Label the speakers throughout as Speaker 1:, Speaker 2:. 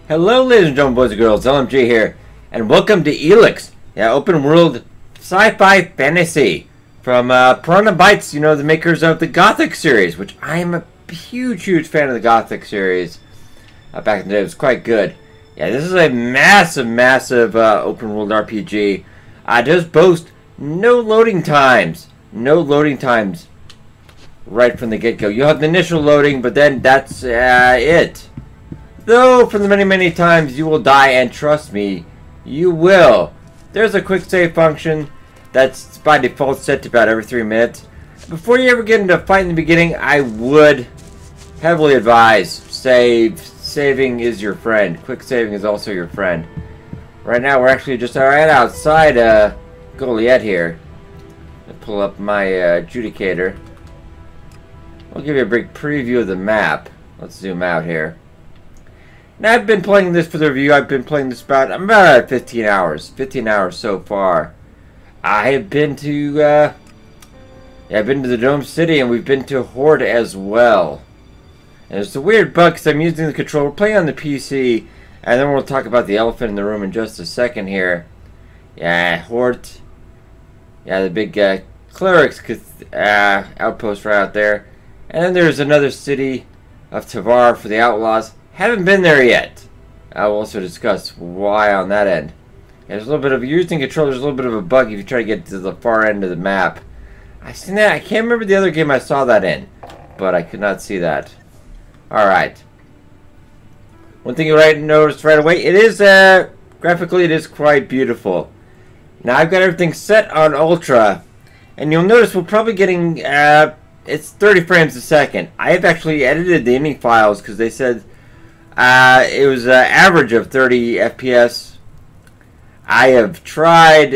Speaker 1: Hello ladies and gentlemen, boys and girls, LMG here, and welcome to Elex, open world sci-fi fantasy from Piranha Bytes, the makers of the Gothic series, which I'm a huge fan of the Gothic series. Back in the day, it was quite good. Yeah, this is a massive open world RPG. It does boast no loading times. No loading times right from the get-go. You'll have the initial loading, but then that's it. Though, for the many times you will die, and trust me, you will. There's a quick save function that's by default set to about every 3 minutes. Before you ever get into a fight in the beginning, I would heavily advise saving is your friend. Quick saving is also your friend. Right now, we're actually just right outside Goliath here. I'll pull up my adjudicator. I'll give you a brief preview of the map. Let's zoom out here. Now, I've been playing this for the review. I've been playing this about 15 hours. 15 hours so far. I have been to I've been to the Dome City, and we've been to Horde as well. And it's a weird bug because I'm using the controller. We're playing on the PC, and then we'll talk about the elephant in the room in just a second here. Yeah, Horde. Yeah, the big Cleric's outpost right out there. And then there's another city of Tavar for the Outlaws. Haven't been there yet. I'll also discuss why on that end. Yeah, there's a little bit of using controller. There's a little bit of a bug if you try to get to the far end of the map. I've seen that. I can't remember the other game I saw that in, but I could not see that. All right. One thing you might notice right away, it is graphically it is quite beautiful. Now I've got everything set on ultra, and you'll notice we're probably getting it's 30 frames a second. I have actually edited the ini files because they said it was an average of 30 FPS. I have tried,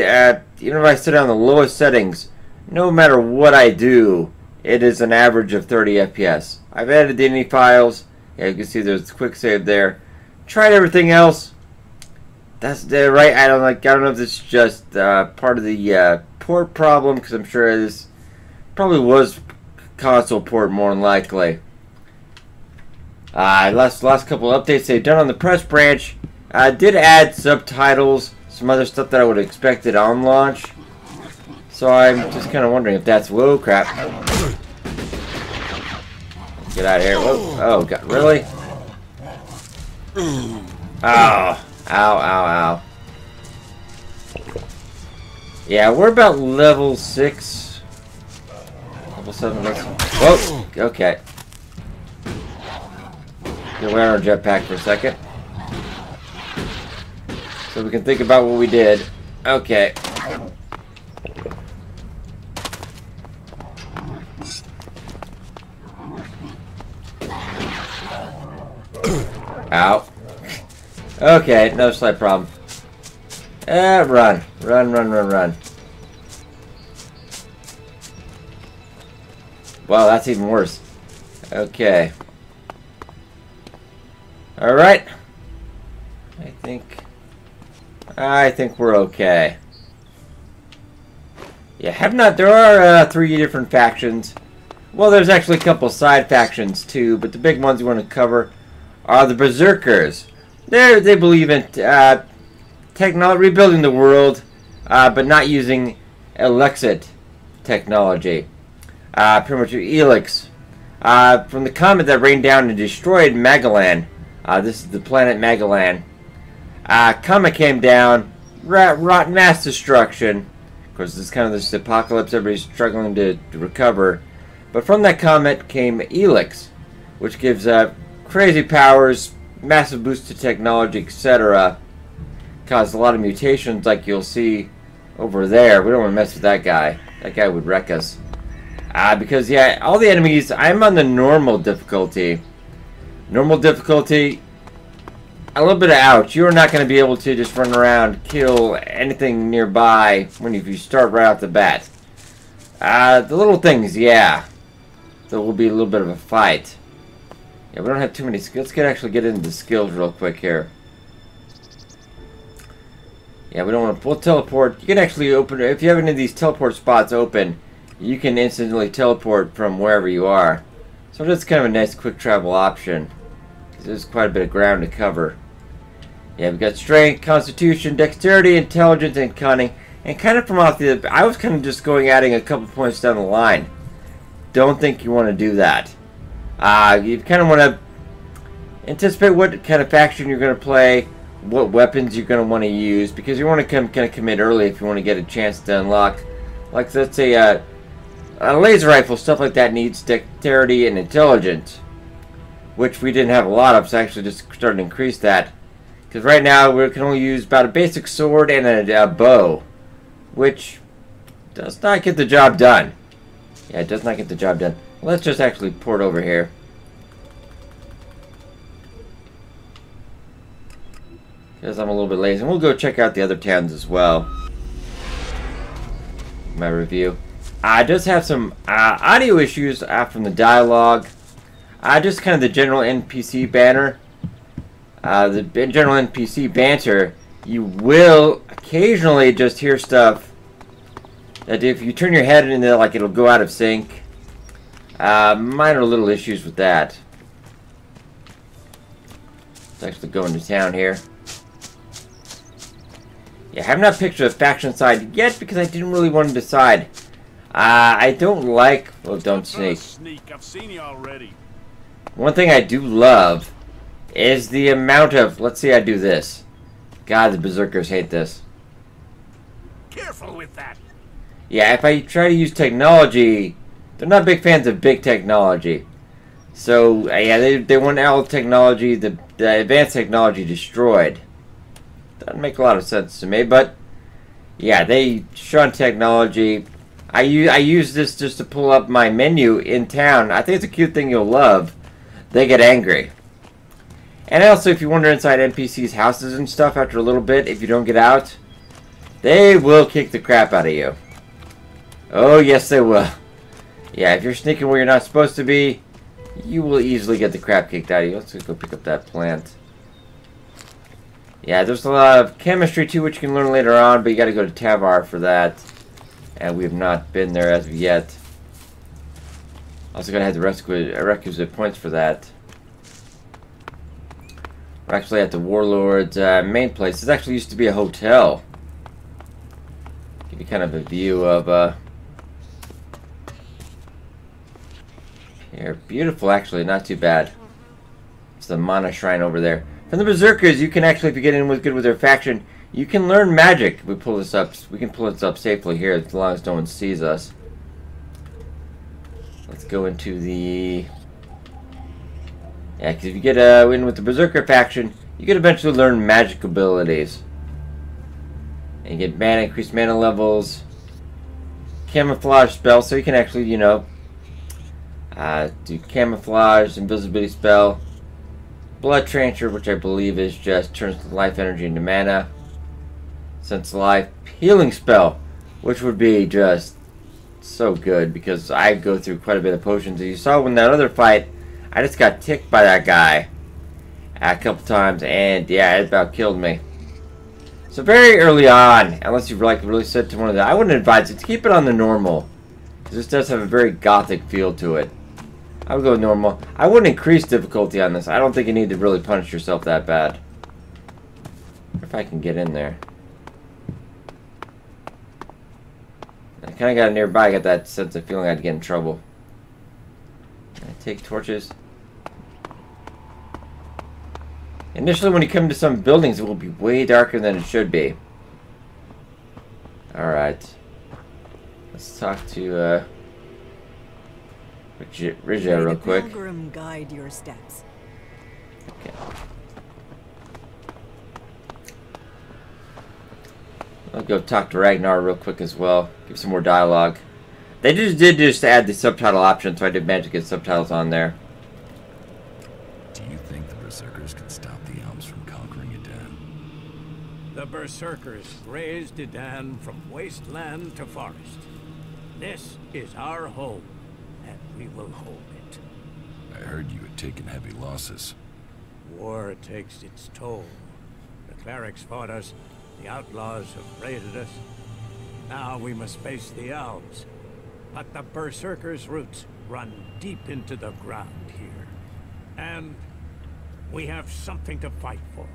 Speaker 1: even if I set it on the lowest settings, no matter what I do, it is an average of 30 FPS. I've edited the ini files. Yeah, you can see there's a quick save there. Tried everything else. That's right. I don't know if this is just part of the port problem, because I'm sure this probably was console port more than likely. Last couple of updates they've done on the press branch did add subtitles, some other stuff that I would have expected on launch. So I'm just kind of wondering if that's whoa crap. Get out of here! Whoa! Oh god, really? Ow! Ow! Yeah, we're about level 6. Level 7. Whoa! Okay. Get away on our jetpack for a second. So we can think about what we did. Okay. Ow. Okay, no slight problem. Run. Wow, that's even worse. Okay. Alright. I think we're okay. Yeah, there are 3 different factions. Well, there's actually a couple side factions too, but the big ones we want to cover are the Berserkers. They believe in rebuilding the world, but not using Elex technology. Pretty much Elex. From the comet that rained down and destroyed Magalan. This is the planet Magalan. Comet came down, wrought mass destruction. Of course, this is kind of this apocalypse everybody's struggling to recover. But from that comet came Elex, which gives crazy powers, massive boost to technology, etc. Caused a lot of mutations like you'll see over there. We don't want to mess with that guy. That guy would wreck us. Because, yeah, all the enemies, I'm on the normal difficulty. Normal difficulty, a little bit of ouch. You're not going to be able to just run around, kill anything nearby if you start right off the bat. The little things, yeah. There will be a little bit of a fight. Yeah, we don't have too many skills. Let's actually get into the skills real quick here. Yeah, we don't want to. We'll teleport. You can actually open if you have any of these teleport spots open. You can instantly teleport from wherever you are. So that's kind of a nice quick travel option. There's quite a bit of ground to cover. Yeah, we've got strength, constitution, dexterity, intelligence, and cunning. And kind of from off the... I was kind of just going adding a couple points down the line. Don't think you want to do that. You kind of want to anticipate what kind of faction you're going to play, what weapons you're going to want to use, because you want to kind of commit early if you want to get a chance to unlock, like, let's say, a laser rifle, stuff like that needs dexterity and intelligence, which we didn't have a lot of, so I actually just started to increase that. Because right now we can only use about a basic sword and a bow, which does not get the job done. Yeah, it does not get the job done. Let's just actually port over here. Because I'm a little bit lazy. And we'll go check out the other towns as well. My review. I just have some audio issues from the dialogue. Just kind of the general NPC banner. The general NPC banter. You will occasionally just hear stuff that if you turn your head in there, like, it'll go out of sync. Minor little issues with that. Let's actually go into town here. Yeah, I have not picked a faction side yet because I didn't really want to decide. I don't like... Well, don't sneak.
Speaker 2: I've seen you already.
Speaker 1: One thing I do love is the amount of... Let's see I do this. God, the berserkers hate this.
Speaker 2: Careful with that.
Speaker 1: Yeah, if I try to use technology, they're not big fans of big technology. So, yeah, they want all technology, the advanced technology destroyed. Doesn't make a lot of sense to me, but yeah, they shun technology. I use this just to pull up my menu in town. I think it's a cute thing you'll love. They get angry. And also, if you wander inside NPCs' houses and stuff after a little bit, if you don't get out, they will kick the crap out of you. Oh, yes, they will. Yeah, if you're sneaking where you're not supposed to be, you will easily get the crap kicked out of you. Let's go pick up that plant. Yeah, there's a lot of chemistry too, which you can learn later on, but you got to go to Tavar for that. And we have not been there as of yet. Also got to have the requisite points for that. We're actually at the Warlord's main place. This actually used to be a hotel. Give you kind of a view of... Here, beautiful actually, not too bad. It's the Mana Shrine over there. From the Berserkers, you can actually, if you get in with good with their faction, you can learn magic. We pull this up. We can pull this up safely here as long as no one sees us. Let's go into the... Yeah, because if you get in with the Berserker faction, you can eventually learn magic abilities. And you get mana, increased mana levels, camouflage spell, so you can actually, you know, do camouflage, invisibility spell, blood transfer, which I believe is just turns life energy into mana, sense life, healing spell, which would be just so good because I go through quite a bit of potions. As you saw in that other fight, I just got ticked by that guy a couple times, and yeah, it about killed me. So very early on, unless you've like really set to one of the, I wouldn't advise it to keep it on the normal, because this does have a very gothic feel to it. I would go normal. I wouldn't increase difficulty on this. I don't think you need to really punish yourself that bad. If I can get in there. I kind of got nearby. I got that sense of feeling I'd get in trouble. Can I take torches? Initially, when you come to some buildings, it will be way darker than it should be. Alright. Let's talk to, Rigia real quick.
Speaker 3: Pilgrim guide your steps.
Speaker 1: Okay. I'll go talk to Ragnar real quick as well. Give some more dialogue. They did just add the subtitle option, so I did manage to get subtitles on there.
Speaker 4: Do you think the Berserkers can stop the elves from conquering Edan?
Speaker 2: The Berserkers raised Edan from wasteland to forest. This is our home, and we will hold it.
Speaker 4: I heard you had taken heavy losses.
Speaker 2: War takes its toll. The clerics fought us, the outlaws have raided us. Now we must face the elves. But the Berserkers' roots run deep into the ground here. And we have something to fight for.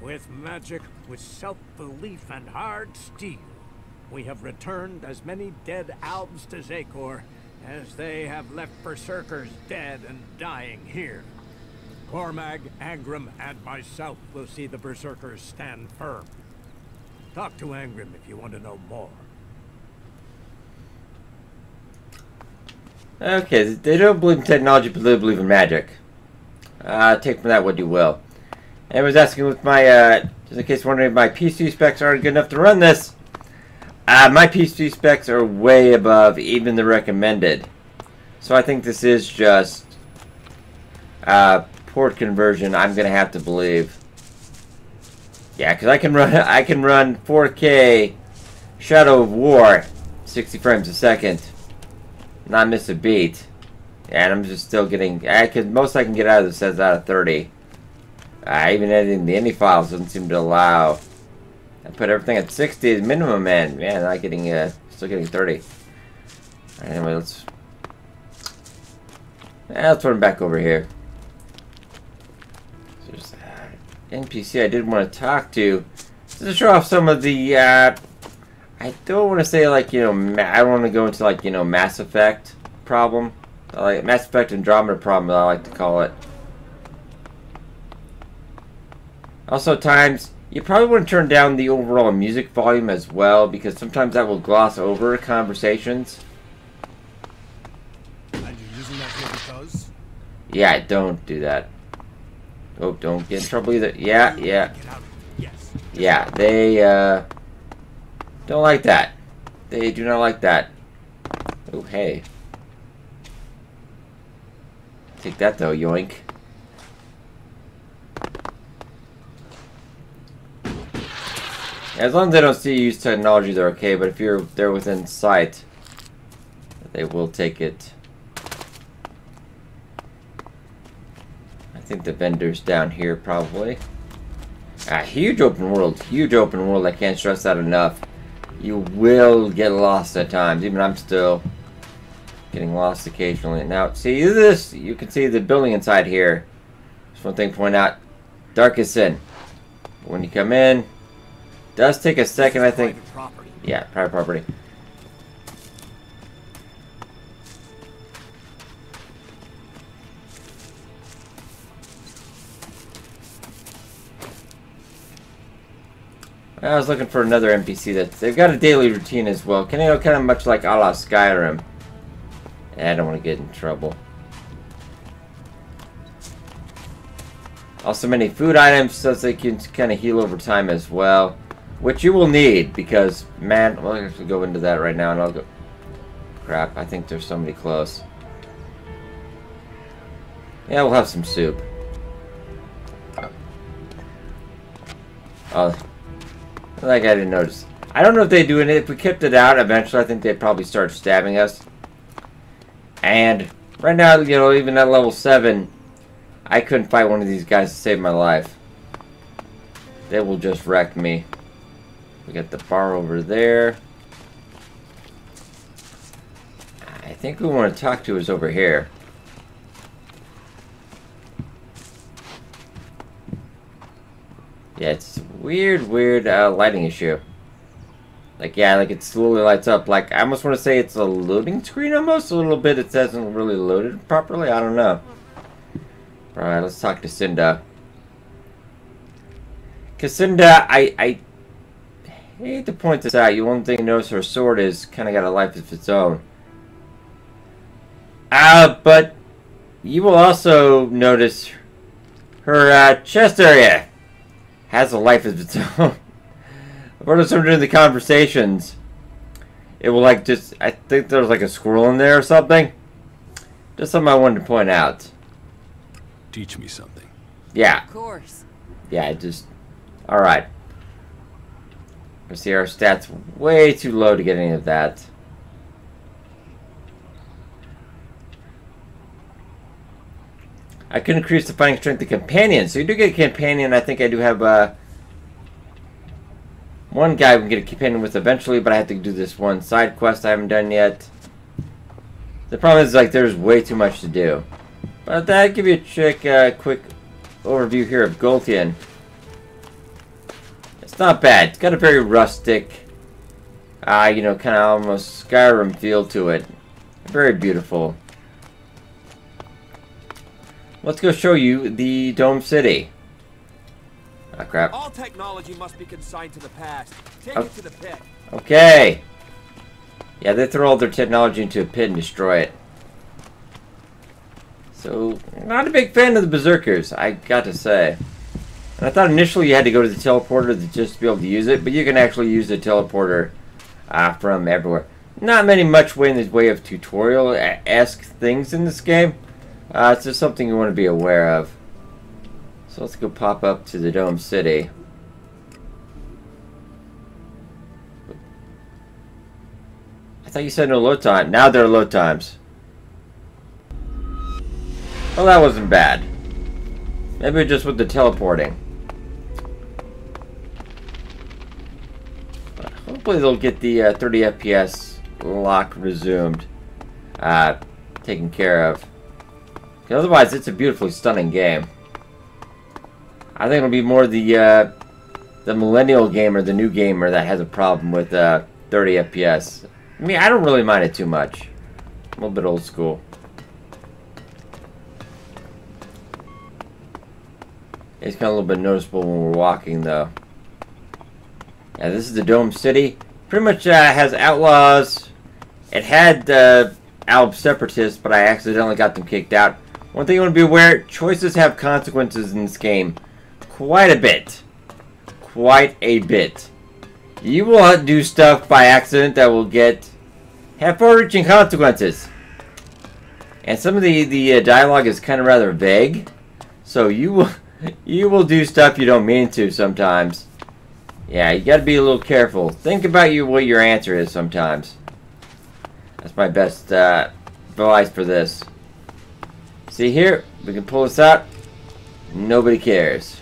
Speaker 2: With magic, with self-belief and hard steel, we have returned as many dead elves to Zakor as they have left berserkers dead and dying here. Cormag, Angram, and myself will see the berserkers stand firm. Talk to Angram if you want to know more.
Speaker 1: Okay, they don't believe in technology, but they believe in magic. Take from that what you will. And I was asking with my, just in case you're wondering, my PC specs aren't good enough to run this. My PC specs are way above even the recommended. So I think this is just port conversion, I'm gonna have to believe. Yeah, because I can run 4K Shadow of War 60 frames a second. Not miss a beat. And I'm just still getting, most I can get out of this is out of 30. Even editing the INI files doesn't seem to allow. I put everything at 60 as minimum, and man, not getting, still getting 30. Anyway, let's put him back over here. So there's NPC I did want to talk to. Just to show off some of the, I don't want to say, like, you know, I don't want to go into, like, you know, Mass Effect problem. Like Mass Effect Andromeda problem, I like to call it. Also, at times, you probably want to turn down the overall music volume as well, because sometimes that will gloss over conversations.
Speaker 5: And you're using that here because?
Speaker 1: Yeah, don't do that. Oh, don't get in trouble either. Yeah.
Speaker 5: Get out. Yes.
Speaker 1: Yeah, they, don't like that. They do not like that. Oh, hey. Take that, though, yoink. As long as they don't see you use technology, they're okay, but if they're within sight, they will take it. I think the vendor's down here, probably. Huge open world. Huge open world. I can't stress that enough. You will get lost at times. Even I'm still getting lost occasionally. Now, see this? You can see the building inside here. Just one thing to point out. Darkest Sin. When you come in, does take a second, I think.
Speaker 5: Private property.
Speaker 1: Yeah, private property. I was looking for another NPC that they've got a daily routine as well. Kind of much like a la Skyrim. I don't want to get in trouble. Also, many food items so they can kind of heal over time as well, which you will need because, man, we'll actually go into that right now, and I'll go. Crap! I think there's somebody close. Yeah, we'll have some soup. Oh. Like I didn't notice. I don't know if they do it. If we kept it out, eventually I think they'd probably start stabbing us. And right now, you know, even at level 7, I couldn't fight one of these guys to save my life. They will just wreck me. We got the bar over there. I think who we want to talk to is over here. Yeah, it's a weird lighting issue. Like, yeah, like it slowly lights up. Like, I almost want to say it's a loading screen almost. A little bit. It hasn't really loaded properly. I don't know. Alright, let's talk to Cinda. Because Cinda, I hate to point this out. You one thing you notice her sword is kind of got a life of its own. But you will also notice her chest area has a life of its own. According to some of the conversations, it will like just, I think there's like a squirrel in there or something. Just something I wanted to point out.
Speaker 4: Teach me something.
Speaker 1: Yeah.
Speaker 3: Of course.
Speaker 1: Yeah, just, alright. You see our stats way too low to get any of that. I could increase the fighting strength of companions. So you do get a companion. I think I do have one guy we can get a companion with eventually, but I have to do this one side quest I haven't done yet. The problem is, like, there's way too much to do. But I'll give you a quick overview here of Gothic. not bad. It's got a very rustic, you know, kind of almost Skyrim feel to it. Very beautiful. Let's go show you the Dome City. Ah, crap.
Speaker 6: All technology must be consigned to the past. Take it to the pit.
Speaker 1: Okay. Yeah, they throw all their technology into a pit and destroy it. So, not a big fan of the Berserkers, I got to say. And I thought initially you had to go to the teleporter to just be able to use it, but you can actually use the teleporter from everywhere. Not much way in the way of tutorial-esque things in this game. It's just something you want to be aware of. So let's go pop up to the Dome City. I thought you said no load time. Now there are load times. Well, that wasn't bad. Maybe just with the teleporting. But hopefully they'll get the 30 FPS lock resumed. Taken care of. Otherwise, it's a beautifully stunning game. I think it'll be more the millennial gamer, the new gamer, that has a problem with 30 FPS. I mean, I don't really mind it too much. I'm a little bit old school. It's kind of a little bit noticeable when we're walking, though. Yeah, this is the Dome City. Pretty much has outlaws. It had Alb separatists, but I accidentally got them kicked out. One thing you want to be aware, choices have consequences in this game. Quite a bit. Quite a bit. You will do stuff by accident that will have far-reaching consequences. And some of the dialogue is kind of rather vague. So you will do stuff you don't mean to sometimes. Yeah, you gotta be a little careful. Think about what your answer is sometimes. That's my best advice for this. See here, we can pull this out. Nobody cares.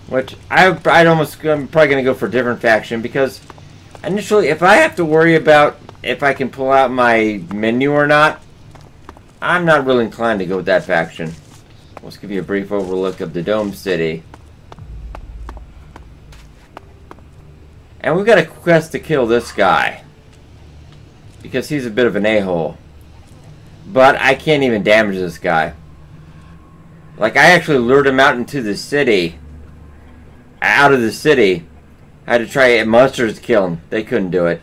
Speaker 1: Which I'm probably gonna go for a different faction, because initially, if I have to worry about if I can pull out my menu or not, I'm not really inclined to go with that faction. Let's give you a brief overlook of the Dome City. And we've got a quest to kill this guy, because he's a bit of an a-hole. But I can't even damage this guy. Like, I actually lured him out into the city. Out of the city. I had to try monsters to kill him. They couldn't do it.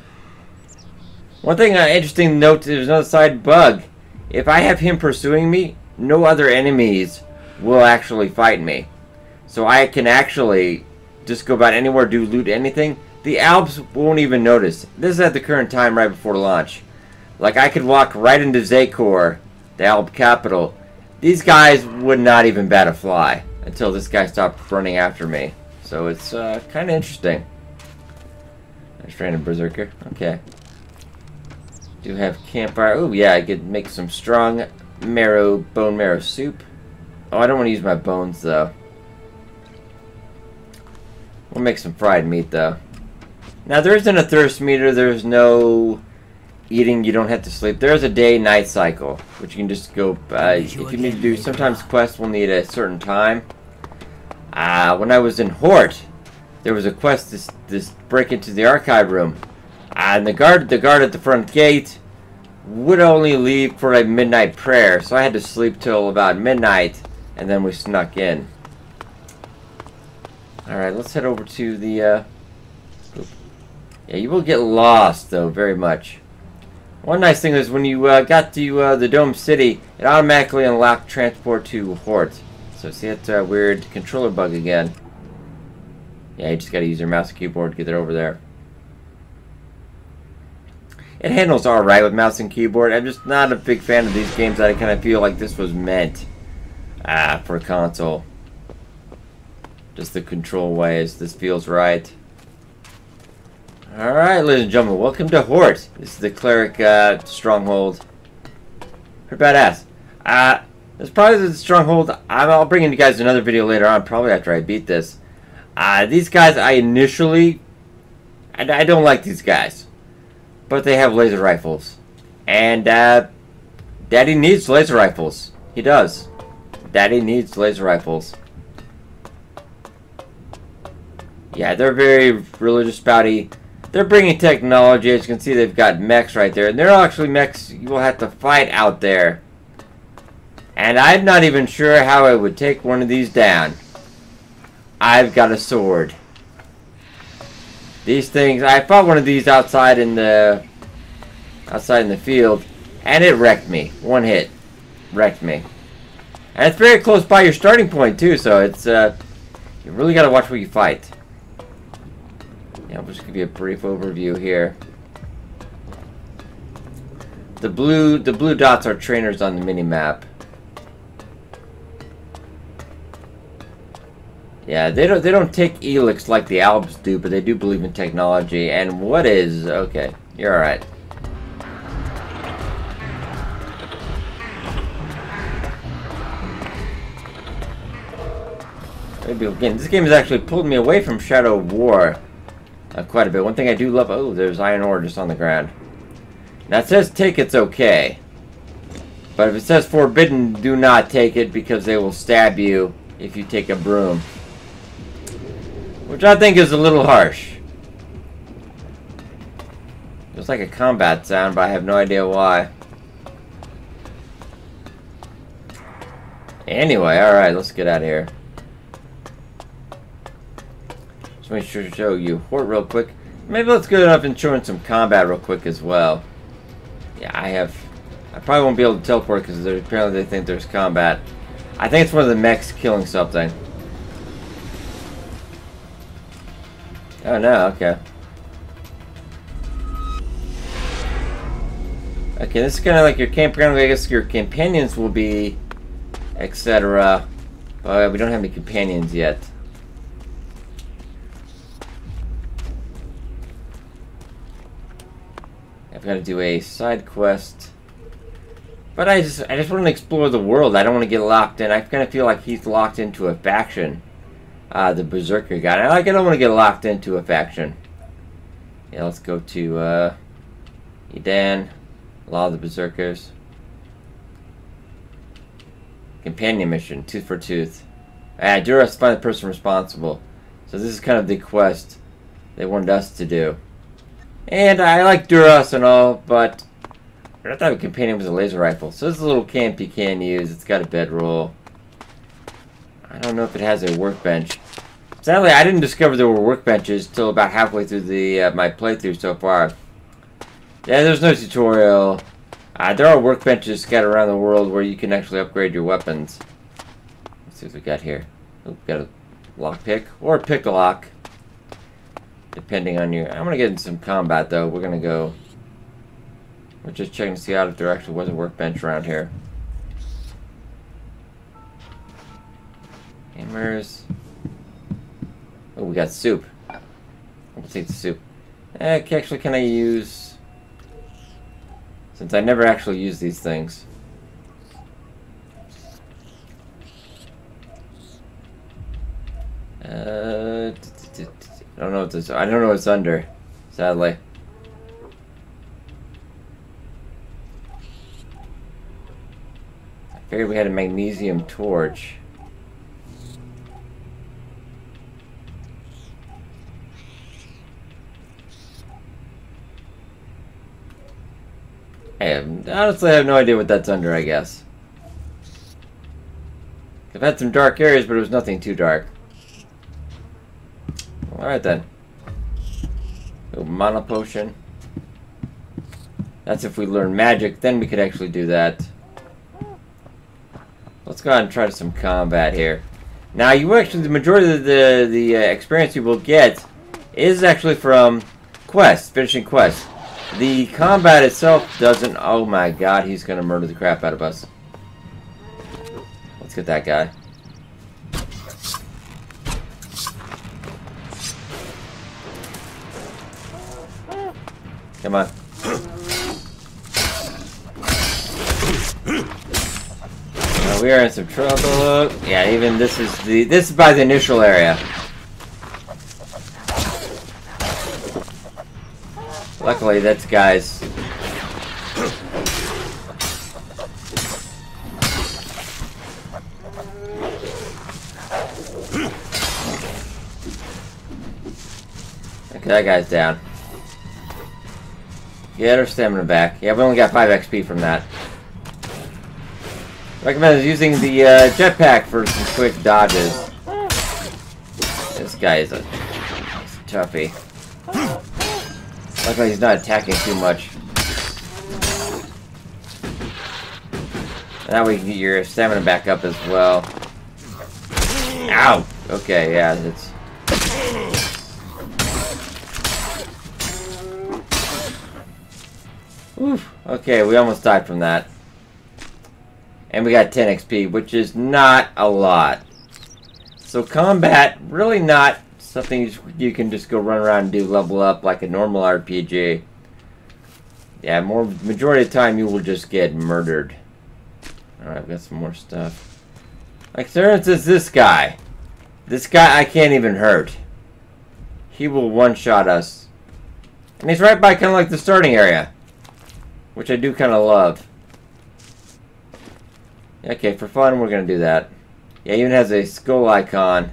Speaker 1: One thing interesting to note, there's another side bug. If I have him pursuing me, no other enemies will actually fight me. So I can actually just go about anywhere, do loot anything. The Alps won't even notice. This is at the current time right before launch. Like, I could walk right into Zakor, the Alp capital. These guys would not even bat a fly until this guy stopped running after me. So it's kind of interesting. Nice random berserker. Okay. Do have campfire. Oh yeah, I could make some strong bone marrow soup. Oh, I don't want to use my bones though. We'll make some fried meat though. Now there isn't a thirst meter. There's no eating. You don't have to sleep. There's a day-night cycle, which you can just go. If you need to do, sometimes quests will need a certain time. When I was in Hort, there was a quest to break into the archive room, and the guard at the front gate would only leave for a midnight prayer, so I had to sleep till about midnight, and then we snuck in. All right, let's head over to the. Yeah, you will get lost though, very much. One nice thing is when you got to the Dome City, it automatically unlocked transport to Hort. So see that weird controller bug again. Yeah, you just gotta use your mouse and keyboard to get it over there. It handles alright with mouse and keyboard. I'm just not a big fan of these games that I kind of feel like this was meant for a console. Just the control ways. This feels right. Alright, ladies and gentlemen, welcome to Hort. This is the Cleric stronghold. Pretty badass. This probably the stronghold. I'll bring in you guys another video later on, probably after I beat this. These guys, I don't like these guys. But they have laser rifles. And Daddy needs laser rifles. He does. Daddy needs laser rifles. Yeah, they're very religious about it. They're bringing technology. As you can see, they've got mechs right there. And they're actually mechs you will have to fight out there. And I'm not even sure how I would take one of these down. I've got a sword. These things, I fought one of these outside in the field, and it wrecked me. One hit. Wrecked me. And it's very close by your starting point, too, so it's, you really gotta watch where you fight. Yeah, I'll just give you a brief overview here. The blue dots are trainers on the mini-map. Yeah, they don't take Elex like the Alps do, but they do believe in technology. And what is... Okay, you're alright. Maybe again, this game has actually pulled me away from Shadow of War quite a bit. One thing I do love... Oh, there's iron ore just on the ground. Now it says take, it's okay. But if it says forbidden, do not take it because they will stab you if you take a broom. Which I think is a little harsh. It's like a combat sound, but I have no idea why. Anyway, alright, let's get out of here. Just make sure to show you Hort real quick. Maybe let's go up and show in some combat real quick as well. Yeah, I probably won't be able to teleport because apparently they think there's combat. I think it's one of the mechs killing something. Oh no, okay. Okay, this is kind of like your campground. I guess your companions will be, etc. But we don't have any companions yet. I've got to do a side quest. But I just want to explore the world. I don't want to get locked in. I kind of feel like he's locked into a faction. The Berserker guy. I don't want to get locked into a faction. Yeah, let's go to Edan. Law of the Berserkers. Companion mission. Tooth for tooth. Duras, find the person responsible. So this is kind of the quest they wanted us to do. And I like Duras and all, but I thought a companion was a laser rifle. So this is a little camp you can use. It's got a bedroll. I don't know if it has a workbench. Sadly, I didn't discover there were workbenches till about halfway through the my playthrough so far. Yeah, there's no tutorial. There are workbenches scattered around the world where you can actually upgrade your weapons. Let's see what we got here. Oh, got a lockpick or a pick-a-lock, depending on your. I'm gonna get in some combat though. We're just checking to see out if there actually was a workbench around here. Hammers. Oh, we got soup. We'll take the soup. Actually, can I use... Since I never actually use these things. I don't know what this... I don't know what's under, sadly. I figured we had a magnesium torch. Honestly, I have no idea what that's under, I guess. I've had some dark areas, but it was nothing too dark. Alright then. Oh, mana potion. That's if we learn magic, then we could actually do that. Let's go ahead and try some combat here. Now, you actually, the majority of the experience you will get is actually from quests, finishing quests. The combat itself doesn't... Oh my god, he's gonna murder the crap out of us. Let's get that guy. Come on. We are in some trouble. Yeah, even this is by the initial area. Luckily, that's guys. Okay, that guy's down. Get our stamina back. Yeah, we only got 5 XP from that. Recommend using the jetpack for some quick dodges. This guy is a toughie. Luckily he's not attacking too much. Now we can get your stamina back up as well. Ow! Okay, yeah, it's... Oof. Okay, we almost died from that. And we got 10 XP, which is not a lot. So combat, really not something you can just go run around and do level up like a normal RPG. Yeah, majority of the time you will just get murdered. Alright, I've got some more stuff. Like, for instance, this guy. This guy I can't even hurt. He will one-shot us. And he's right by kind of like the starting area. Which I do kind of love. Okay, for fun, we're going to do that. Yeah, it even has a skull icon.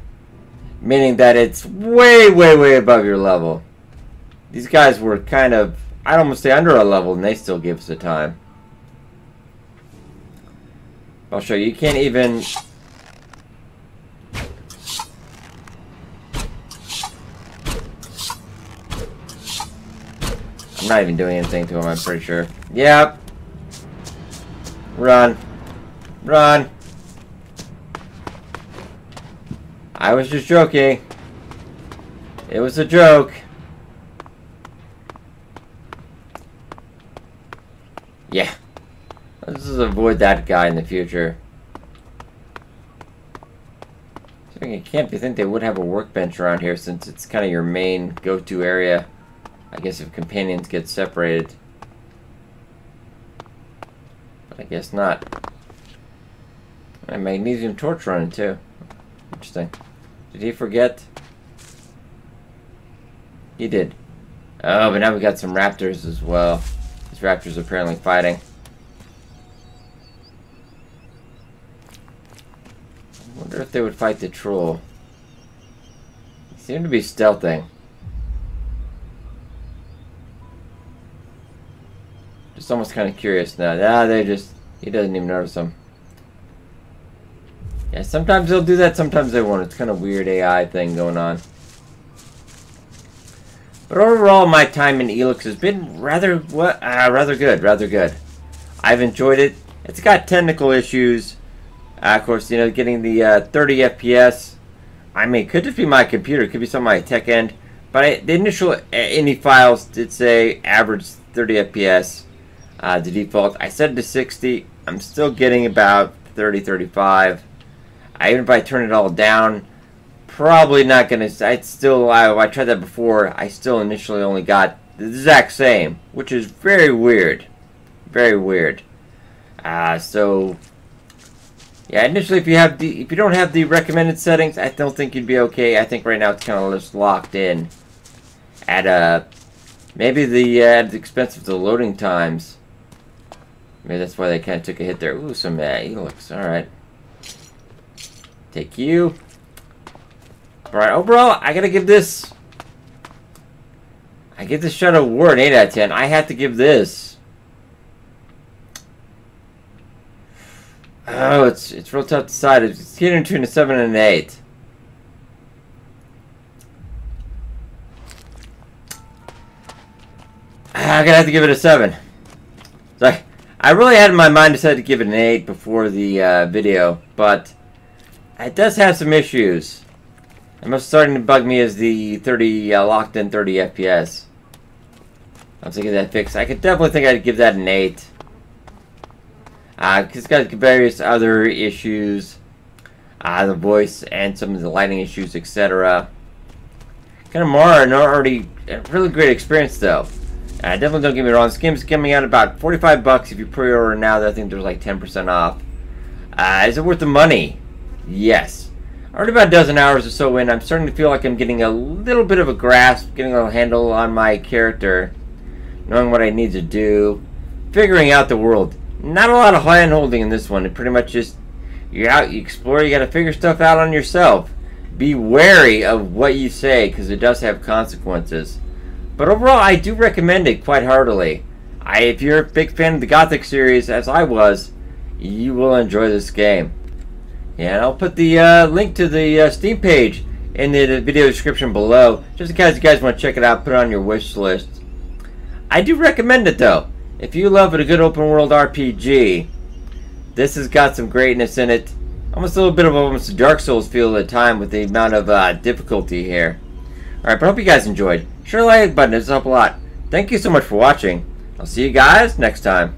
Speaker 1: Meaning that it's way, way, way above your level. These guys were kind of, I'd almost say under our level, and they still give us the time. I'll show you. You can't even... I'm not even doing anything to him, I'm pretty sure. Yep. Run. Run. I was just joking. It was a joke. Yeah. Let's just avoid that guy in the future. So I can't think they would have a workbench around here since it's kind of your main go-to area. I guess if companions get separated. But I guess not. A magnesium torch running too. Interesting. Did he forget? He did. Oh, but now we got some raptors as well. These raptors are apparently fighting. I wonder if they would fight the troll. They seem to be stealthing. Just almost kind of curious now. Nah, he doesn't even notice them. Yeah, sometimes they'll do that, sometimes they won't. It's kind of weird AI thing going on. But overall, my time in Elex has been rather good. I've enjoyed it. It's got technical issues. Of course, you know, getting the 30 FPS. I mean, it could just be my computer. It could be some of my tech end. But the initial INI files did say average 30 FPS. The default. I set it to 60. I'm still getting about 30, 35. Even if I turn it all down, probably not gonna. I tried that before. I still initially only got the exact same, which is very weird. Very weird. So yeah, initially if you don't have the recommended settings, I don't think you'd be okay. I think right now it's kind of just locked in at maybe at the expense of the loading times. Maybe that's why they kind of took a hit there. Ooh, some Elex. All right. Take you. Alright, overall, I gotta give this... I give this Shadow War an 8 out of 10. I have to give this... Oh, it's real tough to decide. It's hitting between a 7 and an 8. I'm gonna have to give it a 7. So I really had in my mind decided to give it an 8 before the video, but it does have some issues. And what's starting to bug me is the 30 locked in 30 FPS. I was thinking that fixed. I could definitely think I'd give that an 8. Because it's got various other issues, the voice and some of the lighting issues, etc. Kind of more an already a really great experience though. Definitely don't get me wrong. This game's coming out about 45 bucks if you pre-order now. I think there's like 10% off. Is it worth the money? Yes. Already about a dozen hours or so in, I'm starting to feel like I'm getting a little bit of a grasp, getting a little handle on my character, knowing what I need to do, figuring out the world. Not a lot of hand-holding in this one. It pretty much just, you're out, you explore, you gotta figure stuff out on yourself. Be wary of what you say, because it does have consequences. But overall, I do recommend it quite heartily. If you're a big fan of the Gothic series, as I was, you will enjoy this game. Yeah, and I'll put the link to the Steam page in the video description below, just in case you guys want to check it out, put it on your wish list. I do recommend it though. If you love a good open world RPG, this has got some greatness in it. Almost a little bit of almost a Dark Souls feel at the time with the amount of difficulty here. Alright, but I hope you guys enjoyed. Sure, like button, it helps a lot. Thank you so much for watching. I'll see you guys next time.